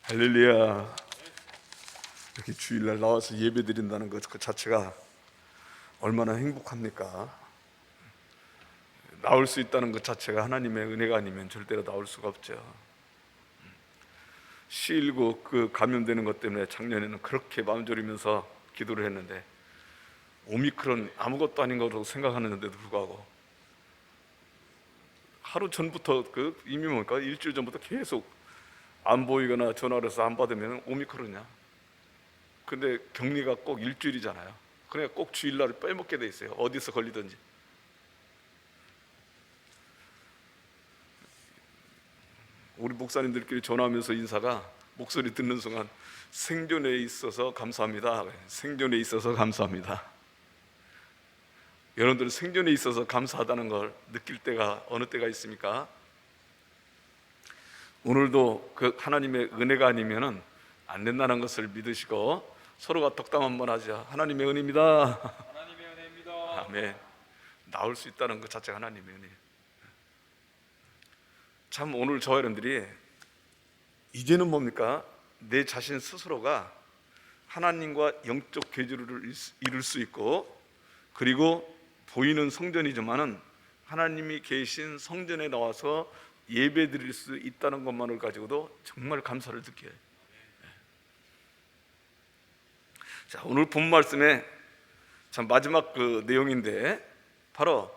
할렐루야. 이렇게 주일날 나와서 예배 드린다는 것 그 자체가 얼마나 행복합니까? 나올 수 있다는 것 자체가 하나님의 은혜가 아니면 절대로 나올 수가 없죠. 시19 그 감염되는 것 때문에 작년에는 그렇게 마음 졸이면서 기도를 했는데 오미크론 아무것도 아닌 거라고 생각하는데도 불구하고 하루 전부터 이미 뭡니까? 일주일 전부터 계속 안 보이거나 전화를 해서 안 받으면 오미크론이야. 근데 격리가 꼭 일주일이잖아요. 그러니까 꼭 주일날을 빼먹게 돼 있어요. 어디서 걸리든지. 우리 목사님들끼리 전화하면서 인사가 목소리 듣는 순간 생존에 있어서 감사합니다. 생존에 있어서 감사합니다. 여러분들은 생존에 있어서 감사하다는 걸 느낄 때가 어느 때가 있습니까? 오늘도 그 하나님의 은혜가 아니면은 안 된다는 것을 믿으시고 서로가 덕담 한번 하자. 하나님의 은혜입니다. 하나님의 은혜입니다. 아멘. 나올 수 있다는 것 자체가 하나님의 은혜. 참 오늘 저 여러분들이 이제는 뭡니까? 내 자신 스스로가 하나님과 영적 교제를 이룰 수 있고, 그리고 보이는 성전이지만은 하나님이 계신 성전에 나와서 예배 드릴 수 있다는 것만을 가지고도 정말 감사를 느껴요. 자, 오늘 본 말씀의 참 마지막 그 내용인데, 바로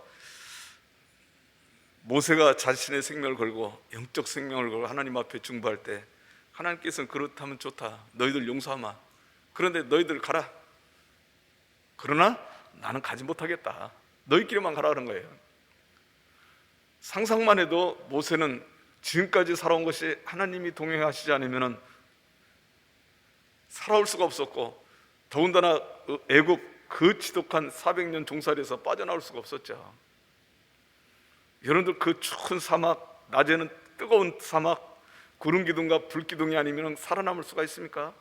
모세가 자신의 생명을 걸고 영적 생명을 걸고 하나님 앞에 중보할 때 하나님께서는 그렇다면 좋다, 너희들 용서하마, 그런데 너희들 가라. 그러나 나는 가지 못하겠다, 너희끼리만 가라 그런 거예요. 상상만 해도 모세는 지금까지 살아온 것이 하나님이 동행하시지 않으면 살아올 수가 없었고, 더군다나 애굽 그 지독한 400년 종살이에서 빠져나올 수가 없었죠. 여러분들 그 추운 사막, 낮에는 뜨거운 사막, 구름 기둥과 불 기둥이 아니면 살아남을 수가 있습니까?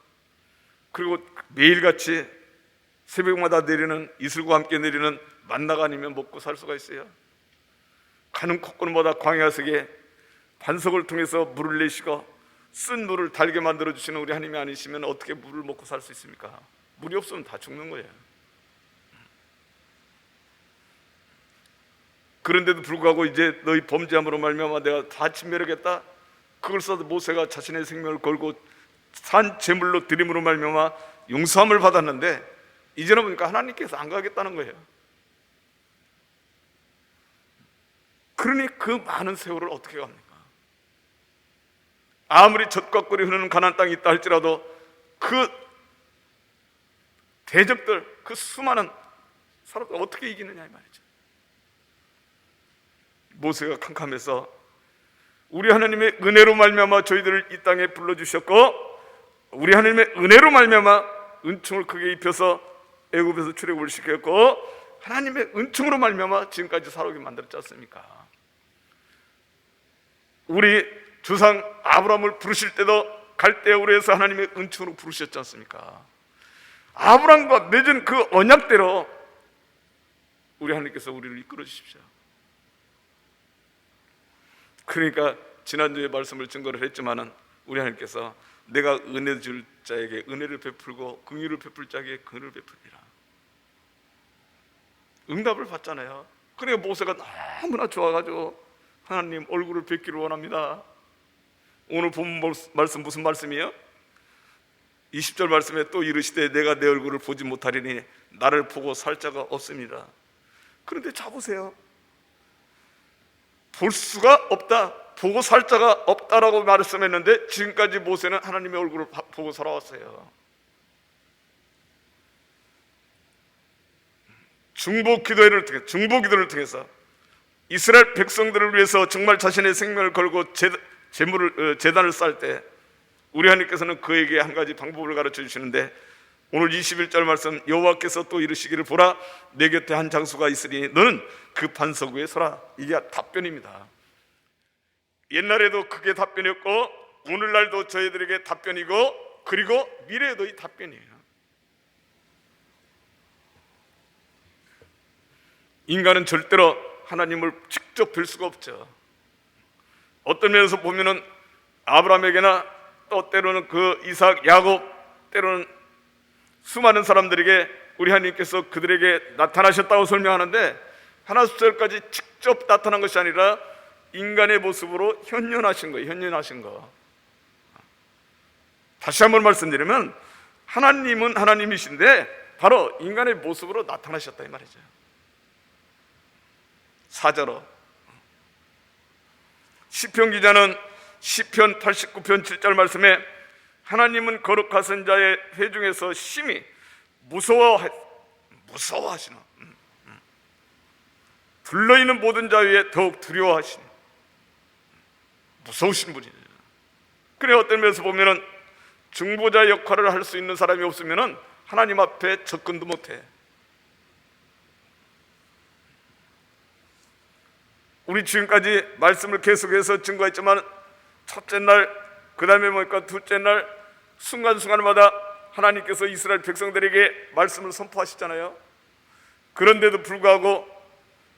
그리고 매일같이 새벽마다 내리는 이슬과 함께 내리는 만나가 아니면 먹고 살 수가 있어요? 가는 콧구름마다 광야 속에 반석을 통해서 물을 내시고 쓴 물을 달게 만들어 주시는 우리 하나님이 아니시면 어떻게 물을 먹고 살 수 있습니까? 물이 없으면 다 죽는 거예요. 그런데도 불구하고 이제 너희 범죄함으로 말미암아 내가 다 진멸하겠다, 그걸 써도 모세가 자신의 생명을 걸고 산 제물로 드림으로 말미암아 용서함을 받았는데, 이제는 보니까 하나님께서 안 가겠다는 거예요. 그러니 그 많은 세월을 어떻게 갑니까? 아무리 젖과 꿀이 흐르는 가나안 땅이 있다 할지라도 그 대적들, 그 수많은 사람들 어떻게 이기느냐 이 말이죠. 모세가 캄캄해서 우리 하나님의 은혜로 말미암아 저희들을 이 땅에 불러주셨고, 우리 하나님의 은혜로 말미암아 은총을 크게 입혀서 애굽에서 출애굽을 시켰고, 하나님의 은총으로 말미암아 지금까지 살아오게 만들었지 않습니까? 우리 조상 아브라함을 부르실 때도 갈대우르에서 하나님의 은총으로 부르셨지 않습니까? 아브라함과 맺은 그 언약대로 우리 하나님께서 우리를 이끌어 주십시오. 그러니까 지난주에 말씀을 증거를 했지만은 우리 하나님께서 내가 은혜 줄 자에게 은혜를 베풀고 긍휼을 베풀 자에게 긍휼을 베풀리라, 응답을 받잖아요. 그러니까 모세가 너무나 좋아가지고 하나님 얼굴을 뵙기를 원합니다. 오늘 본 말씀 무슨 말씀이에요? 20절 말씀에 또 이르시되 내가 내 얼굴을 보지 못하리니 나를 보고 살 자가 없습니다. 그런데 자 보세요, 볼 수가 없다, 보고 살 자가 없다라고 말씀했는데 지금까지 모세는 하나님의 얼굴을 보고 살아왔어요. 중보 기도를 통해서 이스라엘 백성들을 위해서 정말 자신의 생명을 걸고 제단을 쌓을 때 우리 하나님께서는 그에게 한 가지 방법을 가르쳐 주시는데, 오늘 21절 말씀, 여호와께서 또 이르시기를 보라 내 곁에 한 장수가 있으니 너는 그 반석 위에 서라. 이게 답변입니다. 옛날에도 그게 답변이었고 오늘날도 저희들에게 답변이고, 그리고 미래에도 이 답변이에요. 인간은 절대로 하나님을 직접 뵐 수가 없죠. 어떤 면에서 보면은 아브라함에게나 또 때로는 그 이삭, 야곱, 때로는 수많은 사람들에게 우리 하나님께서 그들에게 나타나셨다고 설명하는데 하나수절까지 직접 나타난 것이 아니라 인간의 모습으로 현현하신 거예요. 현현하신 거. 다시 한번 말씀드리면 하나님은 하나님이신데 바로 인간의 모습으로 나타나셨다 이 말이죠. 사자로. 시편 기자는 시편 89편 7절 말씀에 하나님은 거룩하신 자의 회중에서 심히 무서워하시는 둘러있는 모든 자 위에 더욱 두려워하시는 무서우신 분이에요. 그래 어떤 면에서 보면은 중보자 역할을 할 수 있는 사람이 없으면은 하나님 앞에 접근도 못해. 우리 지금까지 말씀을 계속해서 증거했지만 첫째 날, 그 다음에 뭡니까 둘째 날 순간순간마다 하나님께서 이스라엘 백성들에게 말씀을 선포하시잖아요. 그런데도 불구하고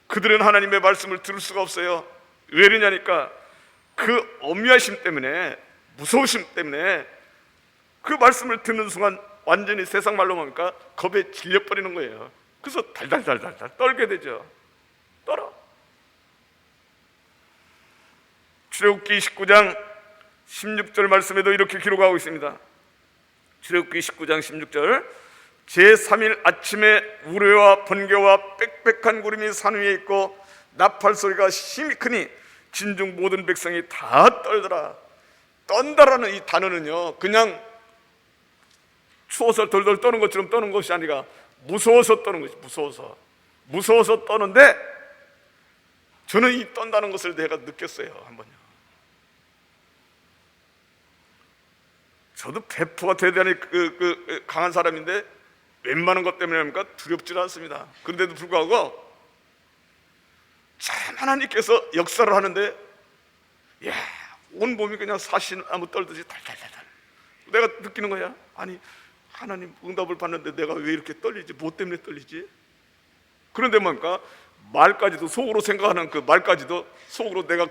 그들은 하나님의 말씀을 들을 수가 없어요. 왜 그러냐니까 그 엄미하심 때문에, 무서우심 때문에 그 말씀을 듣는 순간 완전히 세상 말로 뭡니까 겁에 질려버리는 거예요. 그래서 달달달달달 떨게 되죠. 떨어. 출애굽기 19장 16절 말씀에도 이렇게 기록하고 있습니다. 출애굽기 19장 16절 제3일 아침에 우레와 번개와 빽빽한 구름이 산 위에 있고 나팔 소리가 심히 크니 진중 모든 백성이 다 떨더라. 떤다라는 이 단어는요 그냥 추워서 덜덜 떠는 것처럼 떠는 것이 아니라 무서워서 떠는 것이 무서워서 떠는데 저는 이 떤다는 것을 내가 느꼈어요. 한번요. 저도 배포가 대단히 강한 사람인데 웬만한 것 때문에 두렵지 않습니다. 그런데도 불구하고 참 하나님께서 역사를 하는데 야, 온 몸이 그냥 사시나무 떨듯이 달달달달 내가 느끼는 거야. 아니 하나님 응답을 받는데 내가 왜 이렇게 떨리지? 뭐 때문에 떨리지? 그런데 뭡니까? 말까지도 속으로 생각하는 그 말까지도 속으로 내가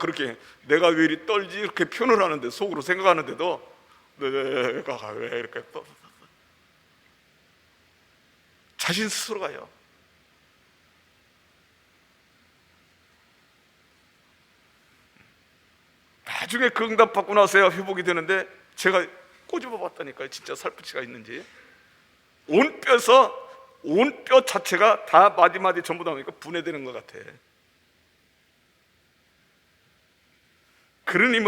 왜 이리 떨지? 이렇게 표현을 하는데 속으로 생각하는데도 내가 왜 이렇게 자신 스스로가요. 나중에 그 응답 받고 나서야 회복이 되는데 제가 꼬집어 봤다니까요. 진짜 살붙이가 있는지 온 뼈 자체가 다 마디마디 전부 다 보니까 분해되는 것 같아. 그러니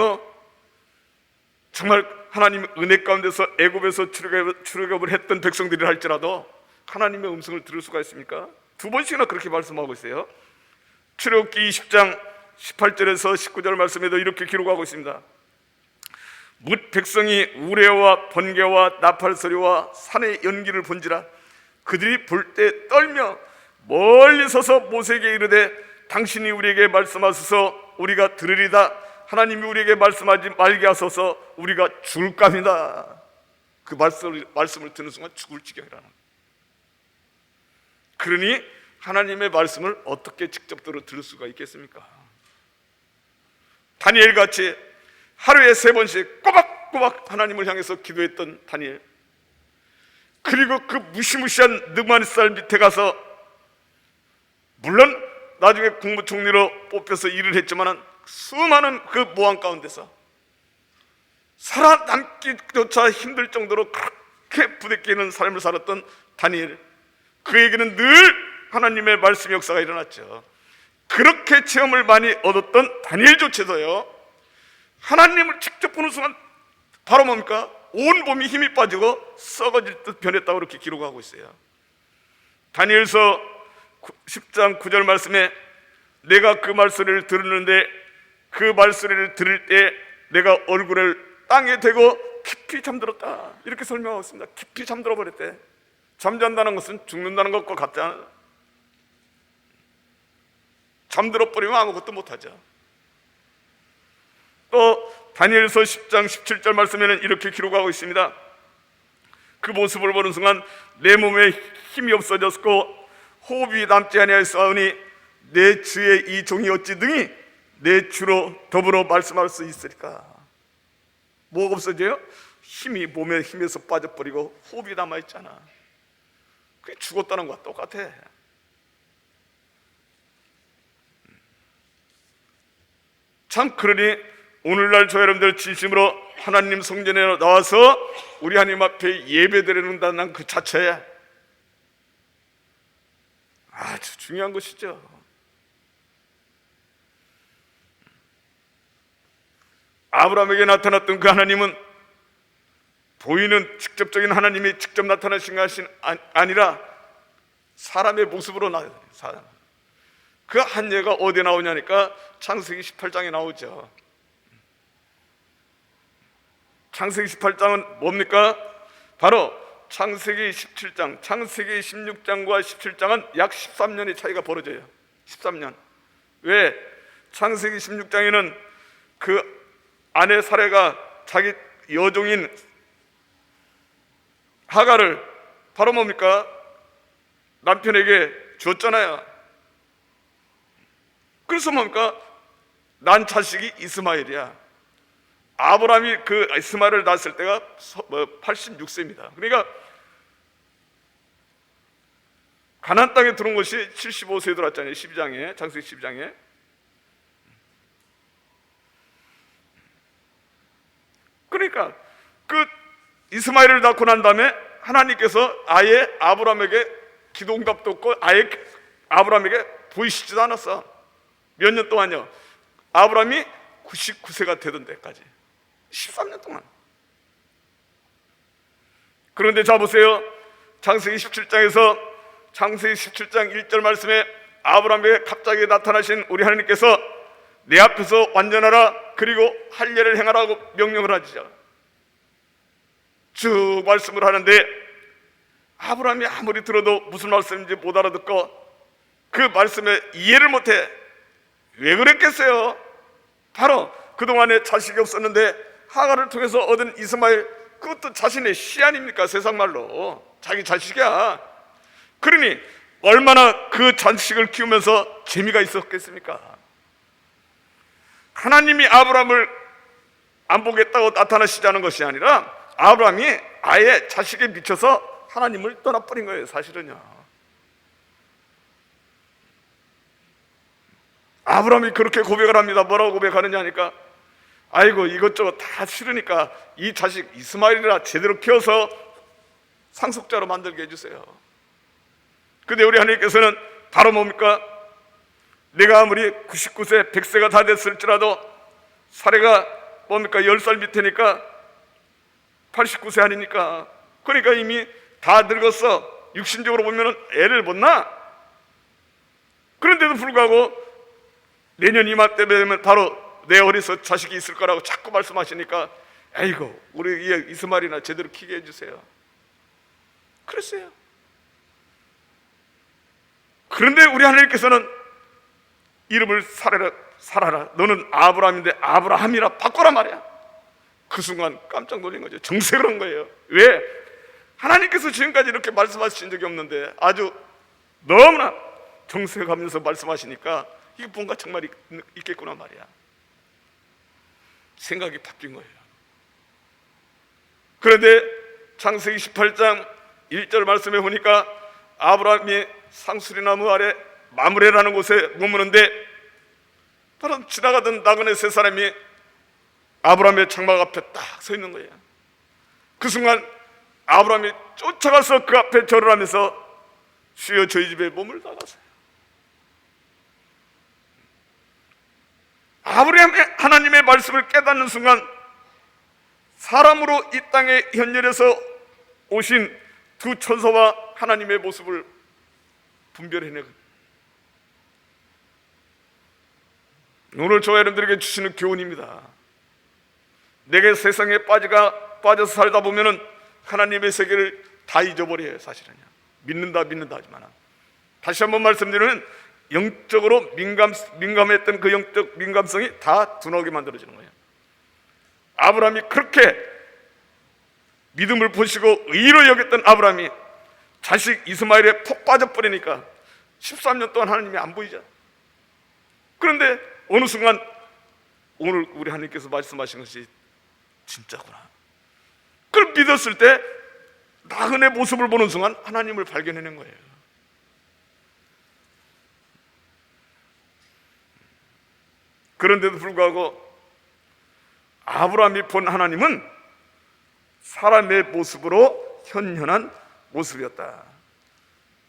정말 하나님 은혜 가운데서 애굽에서 출애굽을 했던 백성들이 할지라도 하나님의 음성을 들을 수가 있습니까? 두 번씩이나 그렇게 말씀하고 있어요. 출애굽기 20장 18절에서 19절 말씀에도 이렇게 기록하고 있습니다. 뭇 백성이 우레와 번개와 나팔 소리와 산의 연기를 본지라 그들이 볼 때 떨며 멀리 서서 모세에게 이르되 당신이 우리에게 말씀하소서 우리가 들으리다. 하나님이 우리에게 말씀하지 말게 하소서 우리가 죽을까입니다. 그 말씀을 듣는 순간 죽을 지경이라는 거예요. 그러니 하나님의 말씀을 어떻게 직접 들을 수가 있겠습니까? 다니엘같이 하루에 3번씩 꼬박꼬박 하나님을 향해서 기도했던 다니엘, 그리고 그 무시무시한 느부갓네살 밑에 가서 물론 나중에 국무총리로 뽑혀서 일을 했지만 수많은 그 모함 가운데서 살아남기조차 힘들 정도로 그렇게 부대끼는 삶을 살았던 다니엘, 그에게는 늘 하나님의 말씀 역사가 일어났죠. 그렇게 체험을 많이 얻었던 다니엘조차도요 하나님을 직접 보는 순간 바로 뭡니까? 온 몸이 힘이 빠지고 썩어질 듯 변했다고 그렇게 기록하고 있어요. 다니엘서 10장 9절 말씀에 내가 그 말소리를 들었는데 그 말소리를 들을 때 내가 얼굴을 땅에 대고 깊이 잠들었다 이렇게 설명하고 있습니다. 깊이 잠들어 버렸대. 잠잔다는 것은 죽는다는 것과 같지 않아요? 잠들어 버리면 아무것도 못하죠. 또 다니엘서 10장 17절 말씀에는 이렇게 기록하고 있습니다. 그 모습을 보는 순간 내 몸에 힘이 없어졌고 호흡이 남지 아니하였사오니 내 주의 이 종이 어찌 능히 내 주로 더불어 말씀할 수 있으리까. 뭐가 없어져요? 힘이 몸에 힘에서 빠져버리고 호흡이 남아있잖아. 그게 죽었다는 거와 똑같아. 참 그러니 오늘날 저 여러분들 진심으로 하나님 성전에 나와서 우리 하나님 앞에 예배드리는다는 그 자체에 아주 중요한 것이죠. 아브라함에게 나타났던 그 하나님은 보이는 직접적인 하나님이 직접 나타나신 것이 아니라 사람의 모습으로 나와요. 사람. 그 한 예가 어디에 나오냐니까 창세기 18장에 나오죠. 창세기 18장은 뭡니까? 바로 창세기 17장, 창세기 16장과 17장은 약 13년의 차이가 벌어져요. 13년. 왜? 창세기 16장에는 그 아내 사레가 자기 여종인 하가를 바로 뭡니까? 남편에게 줬잖아요. 그래서 뭡니까? 난 자식이 이스마엘이야. 아브라함이 그 이스마엘을 낳았을 때가 86세입니다. 그러니까 가나안 땅에 들어온 것이 75세에 들어왔잖아요. 12장에, 창세기 12장에. 그러니까 그 이스마엘을 낳고 난 다음에 하나님께서 아예 아브라함에게 기도응답도 없고 아예 아브라함에게 보이시지도 않았어. 몇 년 동안요? 아브라함이 99세가 되던 데까지 13년 동안. 그런데 자 보세요. 창세기 17장에서 창세기 17장 1절 말씀에 아브라함에게 갑자기 나타나신 우리 하나님께서 내 앞에서 완전하라, 그리고 할 일을 행하라고 명령을 하시죠. 쭉 말씀을 하는데 아브라함이 아무리 들어도 무슨 말씀인지 못 알아듣고 그 말씀에 이해를 못해. 왜 그랬겠어요? 바로 그동안에 자식이 없었는데 하가를 통해서 얻은 이스마엘, 그것도 자신의 시 아닙니까? 세상 말로 자기 자식이야. 그러니 얼마나 그 자식을 키우면서 재미가 있었겠습니까? 하나님이 아브라함을 안 보겠다고 나타나시자는 것이 아니라 아브라함이 아예 자식에 미쳐서 하나님을 떠나버린 거예요. 사실은요. 아브라함이 그렇게 고백을 합니다. 뭐라고 고백하느냐 하니까 아이고 이것저것 다 싫으니까 이 자식 이스마엘이라 제대로 키워서 상속자로 만들게 해주세요. 근데 우리 하나님께서는 바로 뭡니까? 내가 아무리 99세 100세가 다 됐을지라도 사례가 뭡니까? 10살 밑에니까 89세 아니니까, 그러니까 이미 다 늙었어. 육신적으로 보면 애를 못 낳아. 그런데도 불구하고 내년 이맘때 되면 바로 내 어리서 자식이 있을 거라고 자꾸 말씀하시니까 아이고 우리 이스마엘이나 제대로 키게 해주세요. 그랬어요. 그런데 우리 하나님께서는 이름을 사라라, 너는 아브라함인데 아브라함이라 바꿔라 말이야. 그 순간 깜짝 놀란 거죠. 정색을 한 거예요. 왜? 하나님께서 지금까지 이렇게 말씀하신 적이 없는데 아주 너무나 정색하면서 말씀하시니까 이게 뭔가 정말 있겠구나 말이야. 생각이 바뀐 거예요. 그런데 창세기 18장 1절 말씀에 보니까 아브라함이 상수리나무 아래 마므레라는 곳에 머무는데 바로 지나가던 나그네 세 사람이 아브라함의 장막 앞에 딱 서 있는 거예요. 그 순간 아브라함이 쫓아가서 그 앞에 절을 하면서 주여 저희 집에 몸을 나가세요. 아브라함이 하나님의 말씀을 깨닫는 순간 사람으로 이 땅에 현존해서 오신 두 천사와 하나님의 모습을 분별해내고, 오늘 저와 여러분들에게 주시는 교훈입니다. 내게 세상에 빠져서 살다 보면은 하나님의 세계를 다 잊어버려요. 사실은요. 믿는다 하지만 다시 한번 말씀드리면 영적으로 민감했던 그 영적 민감성이 다 둔하게 만들어지는 거예요. 아브라함이 그렇게 믿음을 보시고 의로 여겼던 아브라함이 자식 이스마엘에 푹 빠져버리니까 13년 동안 하나님이 안 보이죠. 그런데 어느 순간 오늘 우리 하나님께서 말씀하신 것이 진짜구나. 그걸 믿었을 때 나그네 모습을 보는 순간 하나님을 발견해낸 거예요. 그런데도 불구하고 아브라함이 본 하나님은 사람의 모습으로 현현한 모습이었다.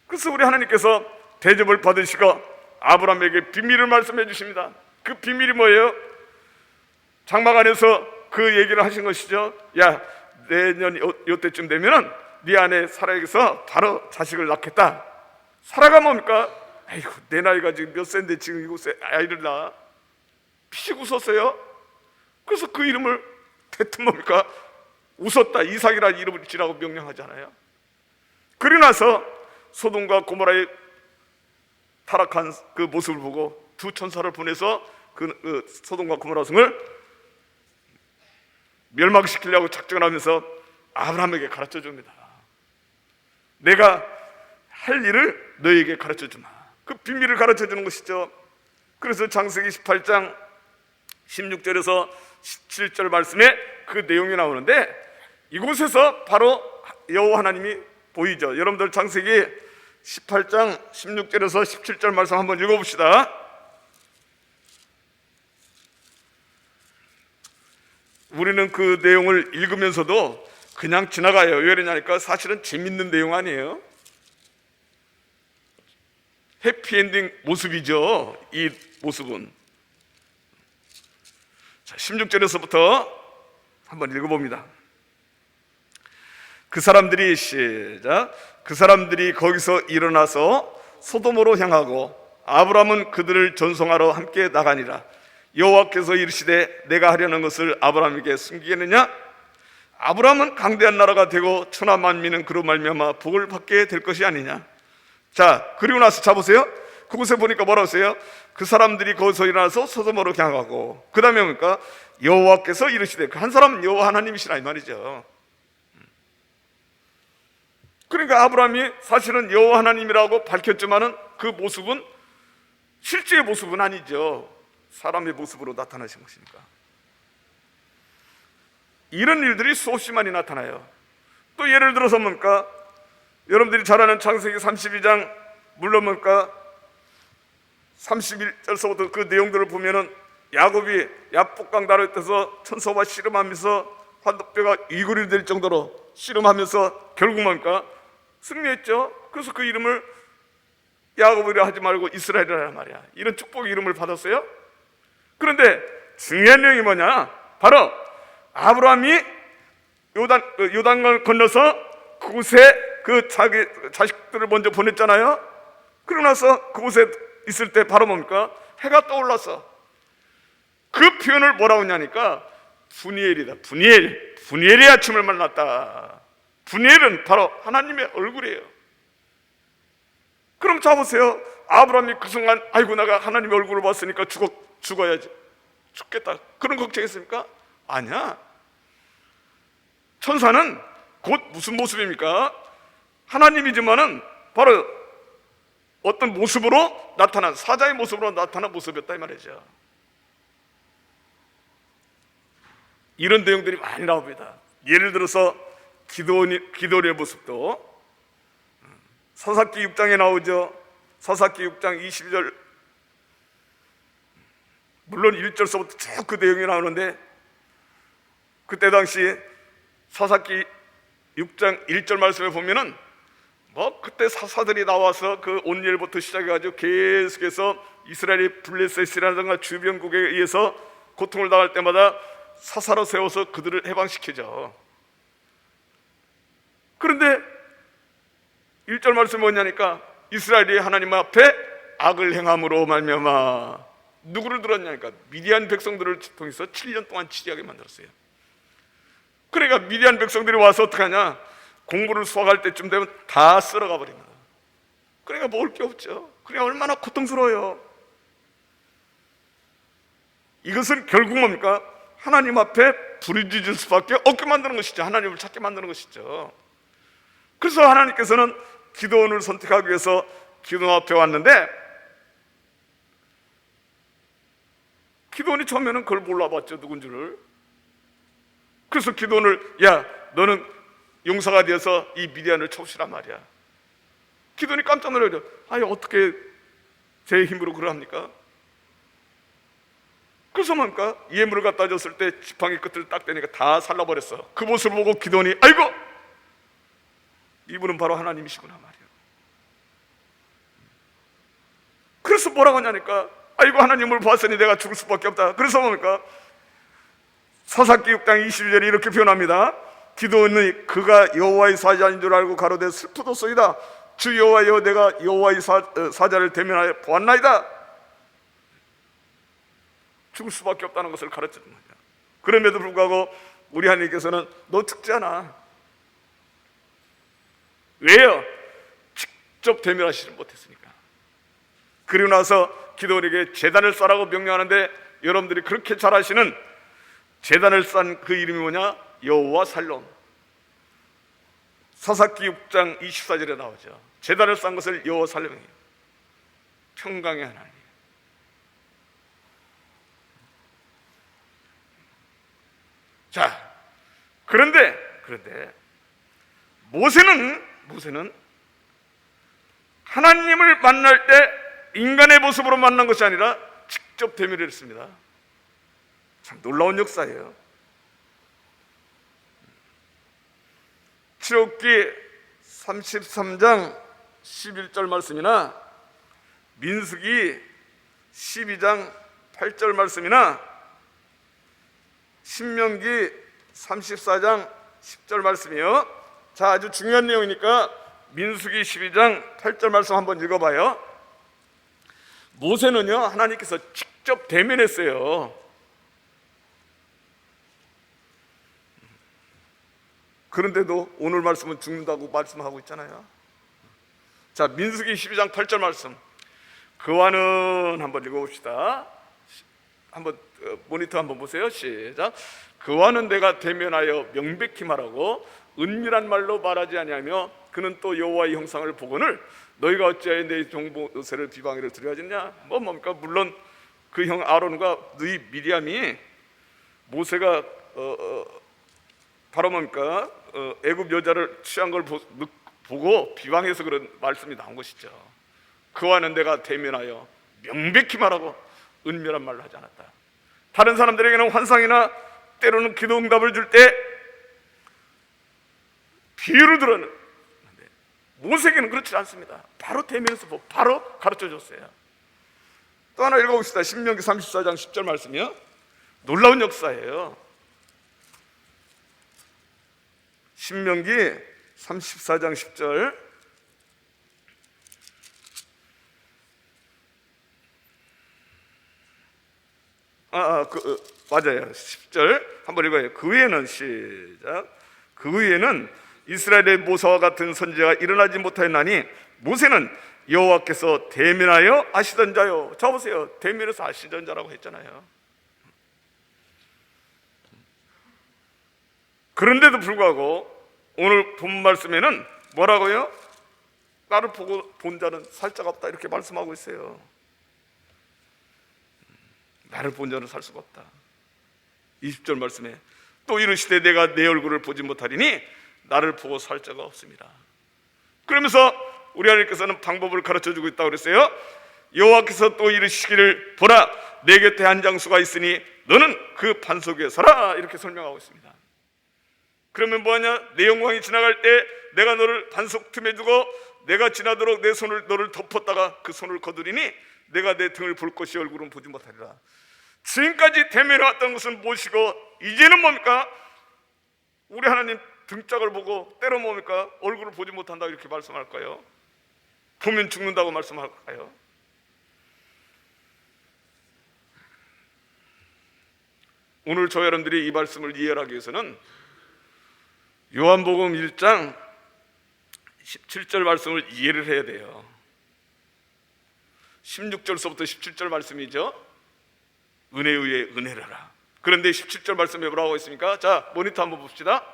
그래서 우리 하나님께서 대접을 받으시고 아브라함에게 비밀을 말씀해 주십니다. 그 비밀이 뭐예요? 장막 안에서 그 얘기를 하신 것이죠. 야, 내년 요때쯤 되면은 네 아내 사라에게서 바로 자식을 낳겠다. 사라가 뭡니까? 아이고, 내 나이가 지금 몇 세인데 지금 이곳에 아이를 낳아? 피식 웃었어요. 그래서 그 이름을 대뜸 뭡니까? 웃었다. 이삭이라는 이름을 지라고 명령하잖아요. 그리고 나서 소돔과 고모라의 타락한 그 모습을 보고 두 천사를 보내서 그 소돔과 고모라 성을 멸망시키려고 작정을 하면서 아브라함에게 가르쳐 줍니다. 내가 할 일을 너에게 가르쳐 주마. 그 비밀을 가르쳐 주는 것이죠. 그래서 창세기 18장 16절에서 17절 말씀에 그 내용이 나오는데 이곳에서 바로 여호와 하나님이 보이죠. 여러분들 창세기 18장 16절에서 17절 말씀 한번 읽어봅시다. 우리는 그 내용을 읽으면서도 그냥 지나가요. 왜 그러냐니까 사실은 재밌는 내용 아니에요. 해피엔딩 모습이죠. 이 모습은. 자, 16절에서부터 한번 읽어봅니다. 그 사람들이 시작. 그 사람들이 거기서 일어나서 소돔으로 향하고 아브라함은 그들을 전송하러 함께 나가니라. 여호와께서 이르시되 내가 하려는 것을 아브라함에게 숨기겠느냐? 아브라함은 강대한 나라가 되고 천하 만민은 그로 말미암아 복을 받게 될 것이 아니냐. 자, 그리고 나서 잡으세요. 그곳에 보니까 뭐라고 써요? 그 사람들이 거기서 일어나서 소돔으로 향하고, 그 다음에 뭡니까? 여호와께서 이르시되, 그 한 사람은 여호와 하나님이시라 이 말이죠. 그러니까 아브라함이 사실은 여호와 하나님이라고 밝혔지만은 그 모습은 실제의 모습은 아니죠. 사람의 모습으로 나타나신 것이니까. 이런 일들이 수없이 많이 나타나요. 또 예를 들어서 뭡니까? 여러분들이 잘 아는 창세기 32장, 물론 뭡니까? 31절서부터 그 내용들을 보면은 야곱이 야복강 다릇에서 천사와 씨름하면서 환도뼈가 이골이 될 정도로 씨름하면서 결국 뭡니까? 승리했죠. 그래서 그 이름을 야곱이라 하지 말고 이스라엘이라는 말이야. 이런 축복의 이름을 받았어요. 그런데 중요한 내용이 뭐냐? 바로 아브라함이 요단강을 건너서 그곳에 그 자기 자식들을 먼저 보냈잖아요. 그러고 나서 그곳에 있을 때 바로 뭡니까? 해가 떠올랐어. 그 표현을 뭐라고 하냐니까 분이엘이다. 분이엘의 아침을 만났다. 분이엘은 바로 하나님의 얼굴이에요. 그럼 잡으세요. 아브라함이 그 순간 아이고 내가 하나님의 얼굴을 봤으니까 죽어야지, 죽겠다, 그런 걱정했습니까? 아니야. 천사는 곧 무슨 모습입니까? 하나님이지만은 바로 어떤 모습으로 나타난, 사자의 모습으로 나타난 모습이었다 이 말이죠. 이런 내용들이 많이 나옵니다. 예를 들어서 기도원의 모습도 사사기 6장에 나오죠. 사사기 6장 22절, 물론 1절서부터 쭉 그 내용이 나오는데 그때 당시 사사기 6장 1절 말씀에 보면은 그때 사사들이 나와서 그 온열부터 시작해가지고 계속해서 이스라엘이 블레셋이라든가 주변국에 의해서 고통을 당할 때마다 사사로 세워서 그들을 해방시키죠. 그런데 1절 말씀이 뭐냐니까 이스라엘이 하나님 앞에 악을 행함으로 말미암아 누구를 들었냐니까 미디안 백성들을 통해서 7년 동안 치리하게 만들었어요. 그러니까 미디안 백성들이 와서 어떻게 하냐, 공부를 수확할 때쯤 되면 다 쓸어가 버립니다. 그러니까 먹을 게 없죠. 그러니까 얼마나 고통스러워요. 이것은 결국 뭡니까? 하나님 앞에 부르짖을 수밖에 없게 만드는 것이죠. 하나님을 찾게 만드는 것이죠. 그래서 하나님께서는 기도원을 선택하기 위해서 기도원 앞에 왔는데 기도원이 처음에는 그걸 몰라봤죠, 누군지를. 그래서 기도원을 야 너는 용사가 되어서 이 미디안을 쳐오시란 말이야. 기도원이 깜짝 놀라죠. 아니 어떻게 제 힘으로 그러합니까? 그래서 뭡니까? 예물을 갖다 줬을 때 지팡이 끝을 딱 대니까 다 살라버렸어. 그 모습을 보고 기도원이 아이고 이분은 바로 하나님이시구나 말이야. 그래서 뭐라고 하냐니까 아이고 하나님을 보았으니 내가 죽을 수밖에 없다. 그래서 뭡니까? 사사기 6장 22절에 이렇게 표현합니다. 기도원이 그가 여호와의 사자인 줄 알고 가로되 슬프도소이다. 주 여호와여 내가 여호와의 사자를 대면하여 보았나이다. 죽을 수밖에 없다는 것을 가르쳐준 거야. 그럼에도 불구하고 우리 하나님께서는 너 죽지 않아. 왜요? 직접 대면하시지 못했으니까. 그리고 나서 기도원에게 제단을 쌓으라고 명령하는데 여러분들이 그렇게 잘 아시는 제단을 쌓은 그 이름이 뭐냐? 여호와 살롬. 사사기 6장 24절에 나오죠. 제단을 쌓은 것을 여호와 살롬이에요. 평강의 하나님. 자, 그런데 모세는 하나님을 만날 때 인간의 모습으로 만난 것이 아니라 직접 대면을 했습니다. 참 놀라운 역사예요. 출애굽기 33장 11절 말씀이나 민수기 12장 8절 말씀이나 신명기 34장 10절 말씀이요. 자, 아주 중요한 내용이니까 민수기 12장 8절 말씀 한번 읽어봐요. 모세는요 하나님께서 직접 대면했어요. 그런데도 오늘 말씀은 죽는다고 말씀하고 있잖아요. 자, 민수기 12장 8절 말씀 그와는 한번 읽어봅시다. 한번 모니터 한번 보세요. 시작. 그와는 내가 대면하여 명백히 말하고 은밀한 말로 말하지 아니하며 그는 또 여호와의 형상을 보거늘 너희가 어찌하여 내 종 모세를 비방하기를 두려워하겠냐? 뭡니까? 물론 그 형 아론과 너희 미리암이 모세가 바로 뭡니까? 애굽 여자를 취한 걸 보고 비방해서 그런 말씀이 나온 것이죠. 그와는 내가 대면하여 명백히 말하고 은밀한 말로 하지 않았다. 다른 사람들에게는 환상이나 때로는 기도 응답을 줄 때 비유를 들었는데 모세에게는 그렇지 않습니다. 바로 대면에서 보고 바로 가르쳐 줬어요. 또 하나 읽어봅시다. 신명기 34장 10절 말씀이요. 놀라운 역사예요. 신명기 34장 10절 맞아요. 10절 한번 읽어요. 그 후에는 시작. 그 후에는 이스라엘의 모세와 같은 선지자가 일어나지 못하였나니 모세는 여호와께서 대면하여 아시던 자요. 자 보세요. 대면해서 아시던 자라고 했잖아요. 그런데도 불구하고 오늘 본 말씀에는 뭐라고요? 나를 보고 본 자는 살 자가 없다 이렇게 말씀하고 있어요. 나를 본 자는 살 수가 없다. 20절 말씀에 또 이르시되 내가 내 얼굴을 보지 못하리니 나를 보고 살 자가 없습니다. 그러면서 우리 하나님께서는 방법을 가르쳐주고 있다고 그랬어요. 여호와께서 또 이르시기를 보라 내 곁에 한 장수가 있으니 너는 그 반석 위에 서라 이렇게 설명하고 있습니다. 그러면 뭐하냐? 내 영광이 지나갈 때 내가 너를 반석 틈에 두고 내가 지나도록 내 손을 너를 덮었다가 그 손을 거두리니 내가 내 등을 볼 것이 얼굴은 보지 못하리라. 지금까지 대면해 왔던 것은 무엇이고 이제는 뭡니까? 우리 하나님 등짝을 보고 때로 뭡니까? 얼굴을 보지 못한다 이렇게 말씀할까요? 보면 죽는다고 말씀할까요? 오늘 저 여러분들이 이 말씀을 이해하기 위해서는 요한복음 1장 17절 말씀을 이해를 해야 돼요. 16절서부터 17절 말씀이죠. 은혜 위에 은혜라라. 그런데 17절 말씀에 뭐라고 있습니까? 자, 모니터 한번 봅시다.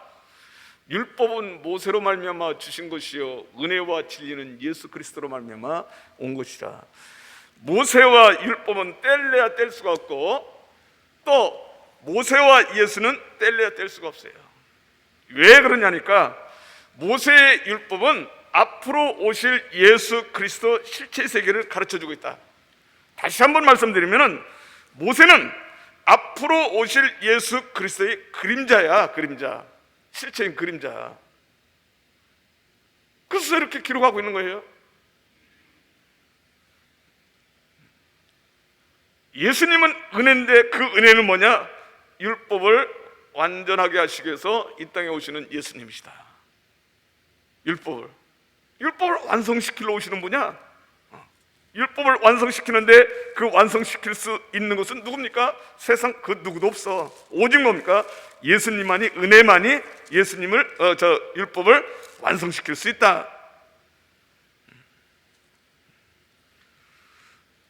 율법은 모세로 말미암아 주신 것이요 은혜와 진리는 예수 그리스도로 말미암아 온 것이라. 모세와 율법은 뗄래야 뗄 수가 없고 또 모세와 예수는 뗄래야 뗄 수가 없어요. 왜 그러냐니까 모세의 율법은 앞으로 오실 예수 그리스도 실체 세계를 가르쳐주고 있다. 다시 한번 말씀드리면 모세는 앞으로 오실 예수 그리스도의 그림자야. 그림자, 실체인 그림자. 그래서 이렇게 기록하고 있는 거예요. 예수님은 은혜인데 그 은혜는 뭐냐? 율법을 완전하게 하시기 위해서 이 땅에 오시는 예수님이시다. 율법을 완성시키러 오시는 분이야. 율법을 완성시키는데 그 완성시킬 수 있는 것은 누굽니까? 세상 그 누구도 없어. 오직 뭡니까? 예수님만이, 은혜만이 예수님을 율법을 완성시킬 수 있다.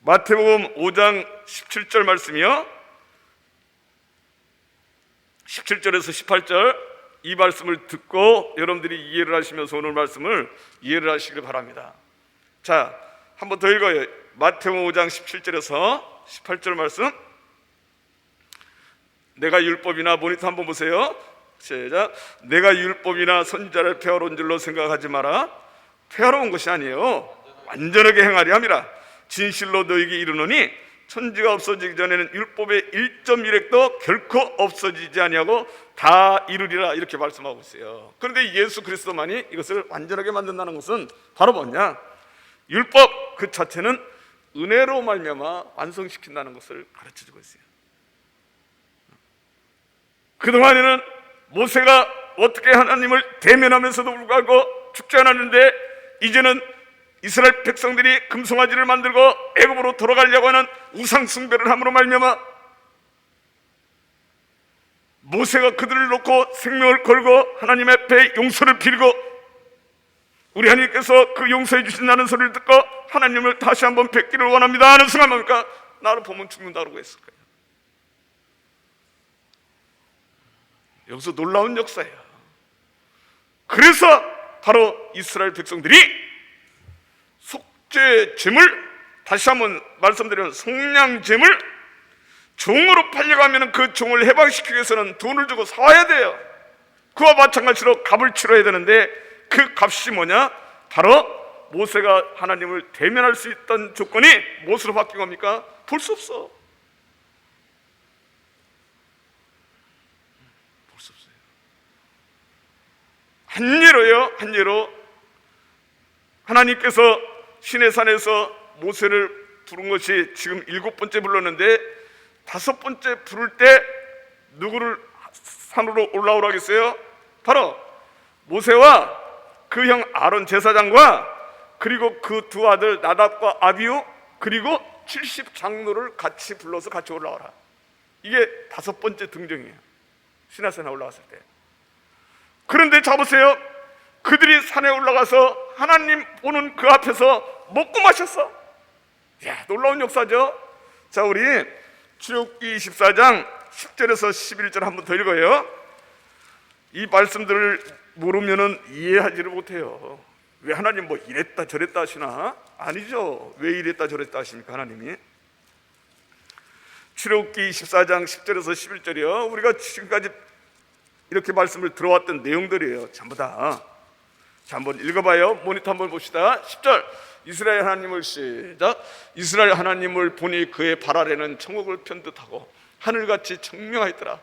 마태복음 5장 17절 말씀이요, 17절에서 18절, 이 말씀을 듣고 여러분들이 이해를 하시면서 오늘 말씀을 이해를 하시길 바랍니다. 자, 한 번 더 읽어요. 마태복음 5장 17절에서 18절 말씀. 내가 율법이나, 모니터 한번 보세요. 시작. 내가 율법이나 선지자를 폐하러 온 줄로 생각하지 마라. 폐하러 온 것이 아니에요. 완전하게 행하리 함이라. 진실로 너에게 이르노니 천지가 없어지기 전에는 율법의 1.1획도 결코 없어지지 아니하고 다 이루리라. 이렇게 말씀하고 있어요. 그런데 예수 그리스도만이 이것을 완전하게 만든다는 것은 바로 뭐냐? 율법 그 자체는 은혜로 말미암아 완성시킨다는 것을 가르쳐주고 있어요. 그동안에는 모세가 어떻게 하나님을 대면하면서도 불구하고 죽지 않았는데, 이제는 이스라엘 백성들이 금송아지를 만들고 애굽으로 돌아가려고 하는 우상 숭배를 함으로 말미암아 모세가 그들을 놓고 생명을 걸고 하나님 앞에 용서를 빌고, 우리 하나님께서 그 용서해 주신다는 소리를 듣고 하나님을 다시 한번 뵙기를 원합니다 하는 순간 뭡니까? 나를 보면 죽는다고 했을 거예요. 여기서 놀라운 역사예요. 그래서 바로 이스라엘 백성들이 속죄제물, 다시 한번 말씀드리면 속량제물, 종으로 팔려가면 그 종을 해방시키기 위해서는 돈을 주고 사와야 돼요. 그와 마찬가지로 값을 치러야 되는데 그 값이 뭐냐? 바로 모세가 하나님을 대면할 수 있던 조건이 무엇으로 바뀐 겁니까? 볼 수 없어. 볼 수 없어요. 한 예로 하나님께서 시내산에서 모세를 부른 것이 지금 7번째 불렀는데 5번째 부를 때 누구를 산으로 올라오라고 했어요? 바로 모세와 그 형 아론 제사장과 그리고 그 두 아들 나답과 아비후 그리고 70 장로를 같이 불러서 같이 올라와라. 이게 5번째 등정이에요. 시내산에 올라갔을 때. 그런데 잡으세요. 그들이 산에 올라가서 하나님 보는 그 앞에서 먹고 마셨어. 야, 놀라운 역사죠. 자, 우리 출애굽기 24장 10절에서 11절 한번 더 읽어요. 이 말씀들을 모르면은 이해하지를 못해요. 왜 하나님 뭐 이랬다 저랬다 하시나? 아니죠. 왜 이랬다 저랬다 하십니까 하나님이? 출애굽기 24장 10절에서 11절이요, 우리가 지금까지 이렇게 말씀을 들어왔던 내용들이에요. 전부 다. 자, 한번 읽어봐요. 모니터 한번 봅시다. 10절. 이스라엘 하나님을 시작. 이스라엘 하나님을 보니 그의 발 아래는 천국을 편듯하고 하늘같이 청명하였더라.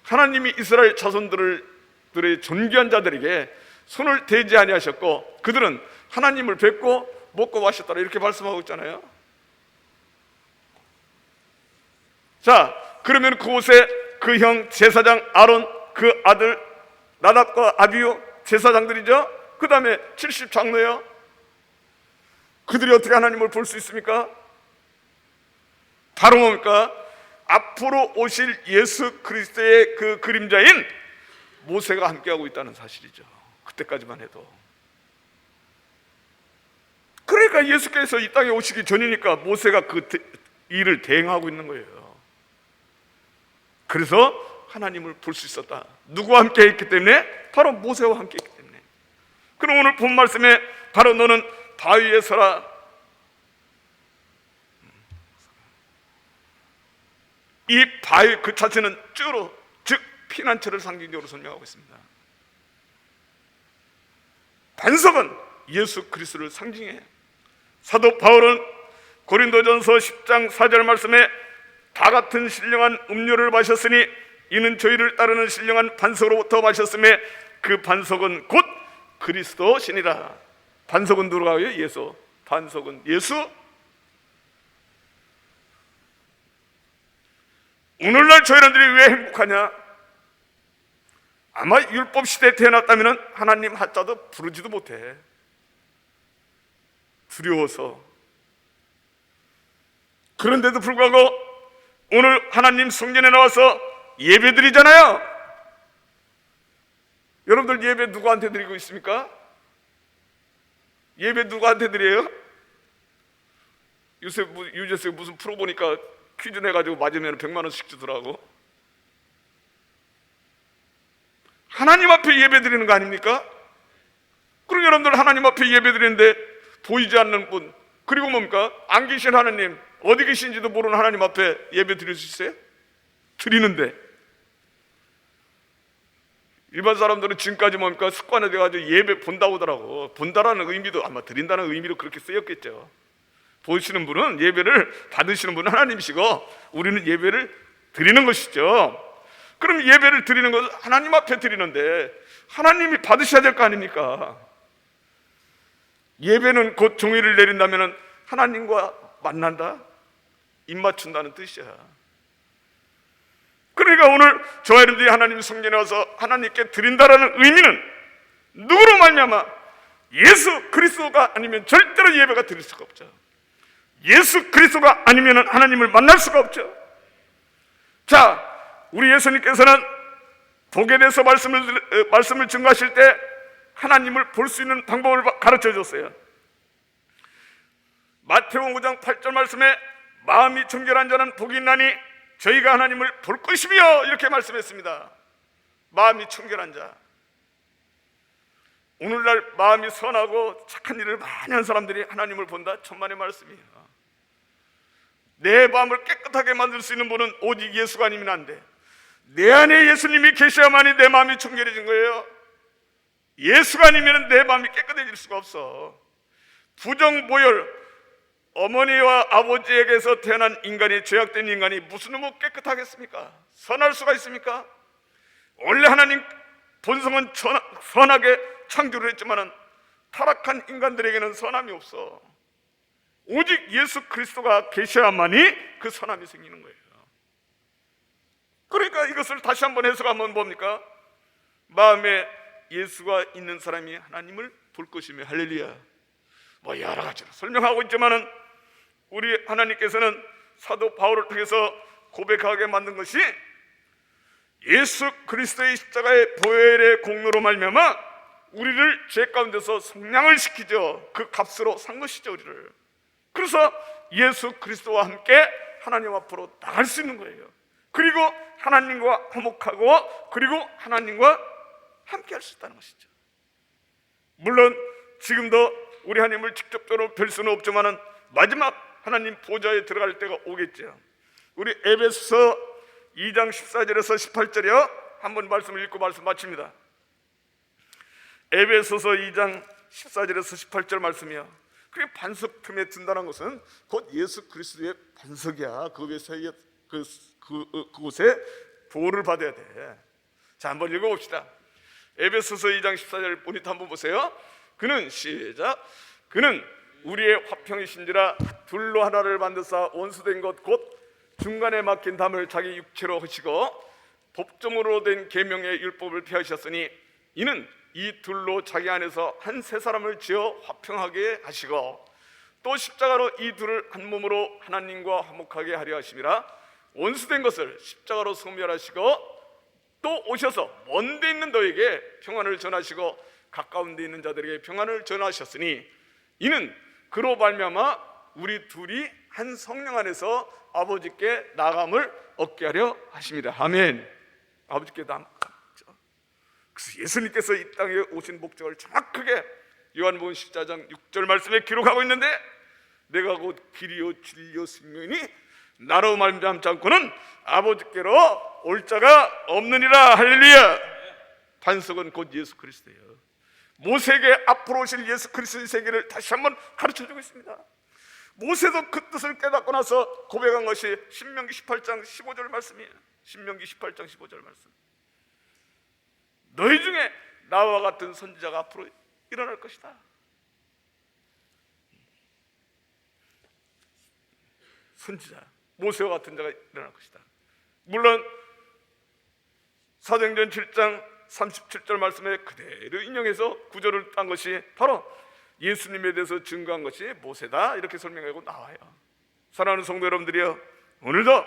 하나님이 이스라엘 자손들의 존귀한 자들에게 손을 대지 아니하셨고 그들은 하나님을 뵙고 먹고 마셨더라. 이렇게 말씀하고 있잖아요. 자, 그러면 그곳에 그 형 제사장 아론, 그 아들 나답과 아비후 제사장들이죠. 그 다음에 70 장로예요. 그들이 어떻게 하나님을 볼 수 있습니까? 바로 뭡니까? 앞으로 오실 예수 그리스도의 그 그림자인 모세가 함께하고 있다는 사실이죠. 그때까지만 해도. 그러니까 예수께서 이 땅에 오시기 전이니까 모세가 그 일을 대행하고 있는 거예요. 그래서 하나님을 볼 수 있었다. 누구와 함께 했기 때문에? 바로 모세와 함께 했기 때문에. 그럼 오늘 본 말씀에 바로 너는 바위에 서라. 이 바위 그 자체는 쭈로, 즉 피난처를 상징적으로 설명하고 있습니다. 반석은 예수 그리스도를 상징해요. 사도 바울은 고린도전서 10장 4절 말씀에 다 같은 신령한 음료를 마셨으니 이는 저희를 따르는 신령한 반석으로부터 마셨음에 그 반석은 곧 그리스도시니라. 반석은 누구라고요? 예수. 반석은 예수. 오늘날 저희들이 왜 행복하냐? 아마 율법 시대에 태어났다면 하나님 한자도 부르지도 못해. 두려워서. 그런데도 불구하고 오늘 하나님 성전에 나와서 예배 드리잖아요. 여러분들 예배 누구한테 드리고 있습니까? 예배 누구한테 드려요? 요새 유재석이 무슨 프로 보니까 퀴즈 내가지고 맞으면 100만 원씩 주더라고. 하나님 앞에 예배 드리는 거 아닙니까? 그럼 여러분들 하나님 앞에 예배 드리는데 보이지 않는 분, 그리고 뭡니까? 안 계신 하나님, 어디 계신지도 모르는 하나님 앞에 예배 드릴 수 있어요? 드리는데 일반 사람들은 지금까지 뭡니까? 습관이 돼가지고 예배 본다고 하더라고. 본다라는 의미도 아마 드린다는 의미로 그렇게 쓰였겠죠. 보시는 분은, 예배를 받으시는 분은 하나님이시고 우리는 예배를 드리는 것이죠. 그럼 예배를 드리는 것은 하나님 앞에 드리는데 하나님이 받으셔야 될 거 아닙니까? 예배는 곧 종의를 내린다면 하나님과 만난다? 입 맞춘다는 뜻이야. 그러니까 오늘 저와 여러분들이 하나님 성전에 와서 하나님께 드린다라는 의미는 누구로 말미암아? 예수 그리스도가 아니면 절대로 예배가 드릴 수가 없죠. 예수 그리스도가 아니면 하나님을 만날 수가 없죠. 자, 우리 예수님께서는 복에 대해서 말씀을 증거하실 때 하나님을 볼 수 있는 방법을 가르쳐 줬어요. 마태복음 5장 8절 말씀에 마음이 정결한 자는 복이 있나니 저희가 하나님을 볼 것이며 이렇게 말씀했습니다. 마음이 청결한 자. 오늘날 마음이 선하고 착한 일을 많이 한 사람들이 하나님을 본다? 천만의 말씀이에요. 내 마음을 깨끗하게 만들 수 있는 분은 오직 예수가 아니면 안 돼. 내 안에 예수님이 계셔야만이 내 마음이 청결해진 거예요. 예수가 아니면 내 마음이 깨끗해질 수가 없어. 부정보혈, 어머니와 아버지에게서 태어난 인간이, 죄악된 인간이 무슨 뭐 깨끗하겠습니까? 선할 수가 있습니까? 원래 하나님 본성은 선하게 창조를 했지만 타락한 인간들에게는 선함이 없어. 오직 예수 그리스도가 계셔야만이 그 선함이 생기는 거예요. 그러니까 이것을 다시 한번 해석하면 뭡니까? 마음에 예수가 있는 사람이 하나님을 볼 것이며, 할렐루야. 뭐 여러 가지로 설명하고 있지만은 우리 하나님께서는 사도 바울을 통해서 고백하게 만든 것이 예수 그리스도의 십자가의 보혈의 공로로 말미암아 우리를 죄 가운데서 속량을 시키죠. 그 값으로 산 것이죠, 우리를. 그래서 예수 그리스도와 함께 하나님 앞으로 나갈 수 있는 거예요. 그리고 하나님과 화목하고 그리고 하나님과 함께 할 수 있다는 것이죠. 물론 지금도 우리 하나님을 직접적으로 뵐 수는 없지만은 마지막 하나님 보좌에 들어갈 때가 오겠죠. 우리 에베소서 2장 14절에서 18절이요. 한번 말씀을 읽고 말씀 마칩니다. 에베소서 2장 14절에서 18절 말씀이요. 그게 반석 틈에 든다는 것은 곧 예수 그리스도의 반석이야. 그곳에 보호를 받아야 돼. 자, 한번 읽어봅시다. 에베소서 2장 14절 모니터 한번 보세요. 그는 시작. 그는 우리의 화평이신지라 둘로 하나를 만드사 원수된 것 곧 중간에 막힌 담을 자기 육체로 하시고 법정으로 된 계명의 율법을 폐하셨으니 이는 이 둘로 자기 안에서 한 세 사람을 지어 화평하게 하시고 또 십자가로 이 둘을 한 몸으로 하나님과 화목하게 하려 하심이라. 원수된 것을 십자가로 소멸하시고 또 오셔서 먼 데 있는 너에게 평안을 전하시고 가까운 데 있는 자들에게 평안을 전하셨으니 이는 그로 말미암아 우리 둘이 한 성령 안에서 아버지께 나감을 얻게 하려 하십니다. 아멘. 아버지께 나감. 그래서 예수님께서 이 땅에 오신 목적을 정확하게 요한복음 14장 6절 말씀에 기록하고 있는데 내가 곧 길이요 진리요 생명이니 나로 말미암지 않고는 아버지께로 올 자가 없느니라. 할렐루야. 반석은 곧 예수 그리스도예요. 모세에게 앞으로 오실 예수 그리스도의 세계를 다시 한번 가르쳐주고 있습니다. 모세도 그 뜻을 깨닫고 나서 고백한 것이 신명기 18장 15절 말씀이에요. 신명기 18장 15절 말씀. 너희 중에 나와 같은 선지자가 앞으로 일어날 것이다. 선지자, 모세와 같은 자가 일어날 것이다. 물론 사도행전 7장 37절 말씀에 그대로 인용해서 구절을 딴 것이 바로 예수님에 대해서 증거한 것이 모세다, 이렇게 설명하고 나와요. 사랑하는 성도 여러분들이요, 오늘도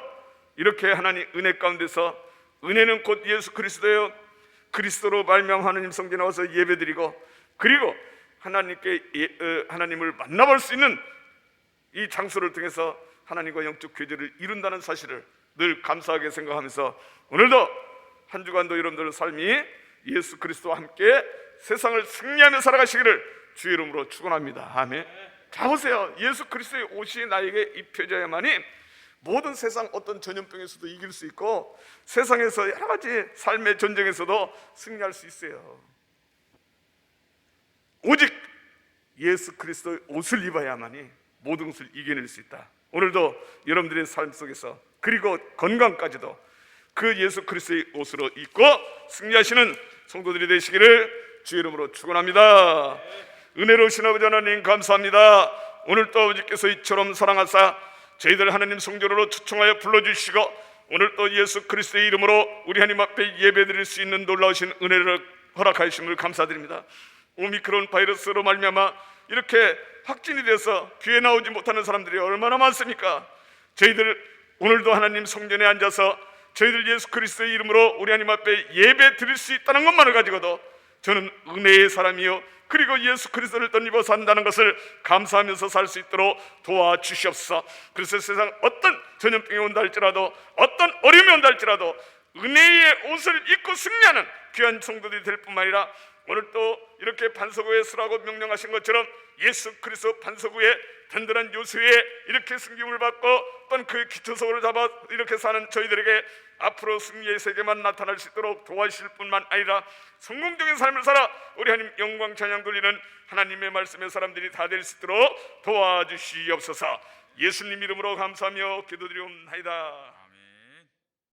이렇게 하나님 은혜 가운데서, 은혜는 곧 예수 그리스도예요. 그리스도로 말미암아 하나님 성전에 와서 예배드리고, 그리고 하나님을 만나볼 수 있는 이 장소를 통해서 하나님과 영적 교제를 이룬다는 사실을 늘 감사하게 생각하면서, 오늘도 한 주간도 여러분들의 삶이 예수 그리스도와 함께 세상을 승리하며 살아가시기를 주의 이름으로 축원합니다. 아멘. 자 보세요, 예수 그리스도의 옷이 나에게 입혀져야만이 모든 세상 어떤 전염병에서도 이길 수 있고, 세상에서 여러 가지 삶의 전쟁에서도 승리할 수 있어요. 오직 예수 그리스도의 옷을 입어야만이 모든 것을 이겨낼 수 있다. 오늘도 여러분들의 삶 속에서, 그리고 건강까지도 그 예수 그리스도의 옷으로 입고 승리하시는 성도들이 되시기를 주의 이름으로 축원합니다. 은혜로우신 아버지 하나님 감사합니다. 오늘 또 아버지께서 이처럼 사랑하사 저희들 하나님 성전으로 초청하여 불러주시고, 오늘 또 예수 그리스도의 이름으로 우리 하나님 앞에 예배드릴 수 있는 놀라우신 은혜를 허락하심을 감사드립니다. 오미크론 바이러스로 말미암아 이렇게 확진이 돼서 교회 나오지 못하는 사람들이 얼마나 많습니까? 저희들 오늘도 하나님 성전에 앉아서 저희들 예수 그리스도의 이름으로 우리 하나님 앞에 예배 드릴 수 있다는 것만을 가지고도 저는 은혜의 사람이요, 그리고 예수 그리스도를 덧입어 산다는 것을 감사하면서 살 수 있도록 도와주시옵소서. 그래서 세상 어떤 전염병이 온다 할지라도, 어떤 어려움이 온다 할지라도 은혜의 옷을 입고 승리하는 귀한 성도들이 될 뿐만 아니라, 오늘 또 이렇게 반석 위에 서라고 명령하신 것처럼 예수 그리스도 반석 위에 든든한 요새에 이렇게 승김을 받고 또한 그 기초석을 잡아 이렇게 사는 저희들에게 앞으로 승리의 세계만 나타날 수 있도록 도와주실 뿐만 아니라, 성공적인 삶을 살아 우리 하나님 영광 찬양 돌리는 하나님의 말씀의 사람들이 다 될 수 있도록 도와주시옵소서. 예수님 이름으로 감사하며 기도드리옵나이다.